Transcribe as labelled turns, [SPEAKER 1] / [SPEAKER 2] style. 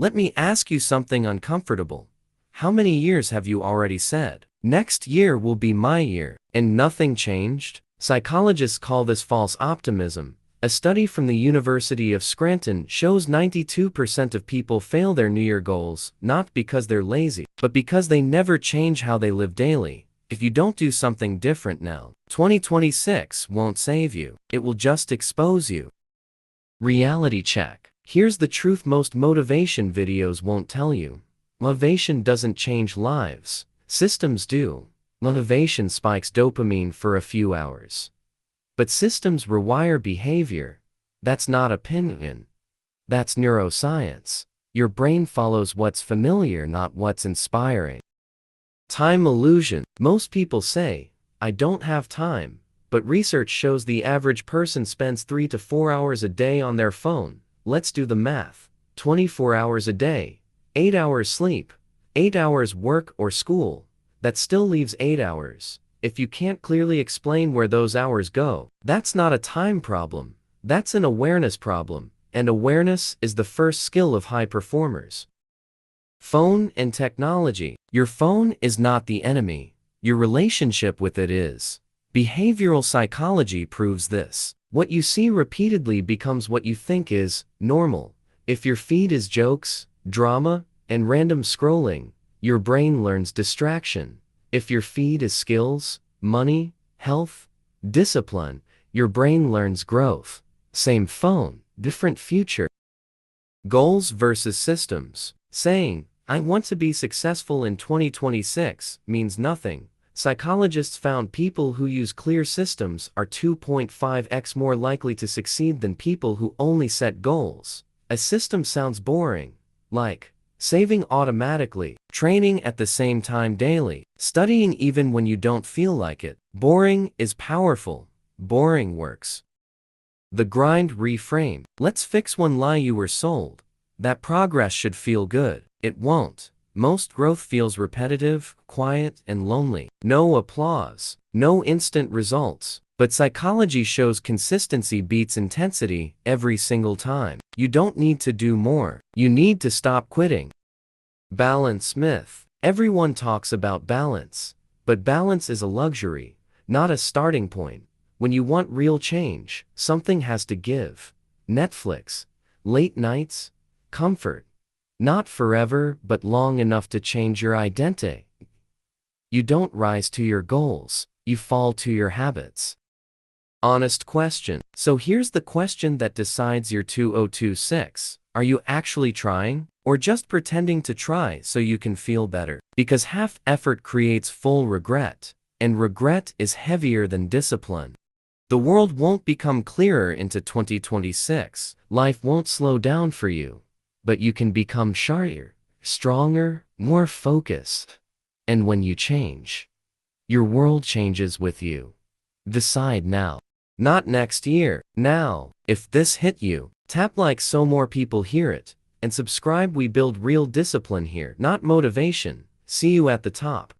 [SPEAKER 1] Let me ask you something uncomfortable. How many years have you already said, "Next year will be my year," and nothing changed? Psychologists call this false optimism. A study from the University of Scranton shows 92% of people fail their New Year goals, not because they're lazy, but because they never change how they live daily. If you don't do something different now, 2026 won't save you. It will just expose you. Reality check. Here's the truth most motivation videos won't tell you. Motivation doesn't change lives. Systems do. Motivation spikes dopamine for a few hours. But systems rewire behavior. That's not opinion. That's neuroscience. Your brain follows what's familiar, not what's inspiring. Time illusion. Most people say, "I don't have time," but research shows the average person spends 3 to 4 hours a day on their phone. Let's do the math. 24 hours a day, 8 hours sleep, 8 hours work or school. That still leaves 8 hours. If you can't clearly explain where those hours go, that's not a time problem. That's an awareness problem, and awareness is the first skill of high performers. Phone and technology. Your phone is not the enemy. Your relationship with it is. Behavioral psychology proves this. What you see repeatedly becomes what you think is normal. If your feed is jokes, drama, and random scrolling, your brain learns distraction. If your feed is skills, money, health, discipline, your brain learns growth. Same phone, different future. Goals versus systems. Saying, "I want to be successful in 2026" means nothing. Psychologists found people who use clear systems are 2.5x more likely to succeed than people who only set goals. A system sounds boring, like saving automatically, training at the same time daily, studying even when you don't feel like it. Boring is powerful. Boring works. The grind reframe. Let's fix one lie you were sold. That progress should feel good. It won't. Most growth feels repetitive, quiet, and lonely. No applause, no instant results. But psychology shows consistency beats intensity every single time. You don't need to do more. You need to stop quitting. Balance myth. Everyone talks about balance, but balance is a luxury, not a starting point. When you want real change, something has to give. Netflix, late nights, comfort. Not forever, but long enough to change your identity. You don't rise to your goals, you fall to your habits. Honest question. So here's the question that decides your 2026. Are you actually trying, or just pretending to try so you can feel better? Because half effort creates full regret, and regret is heavier than discipline. The world won't become clearer into 2026. Life won't slow down for you. But you can become sharper, stronger, more focused. And when you change, your world changes with you. Decide now. Not next year, now. If this hit you, tap like so more people hear it, and subscribe. We build real discipline here, not motivation. See you at the top.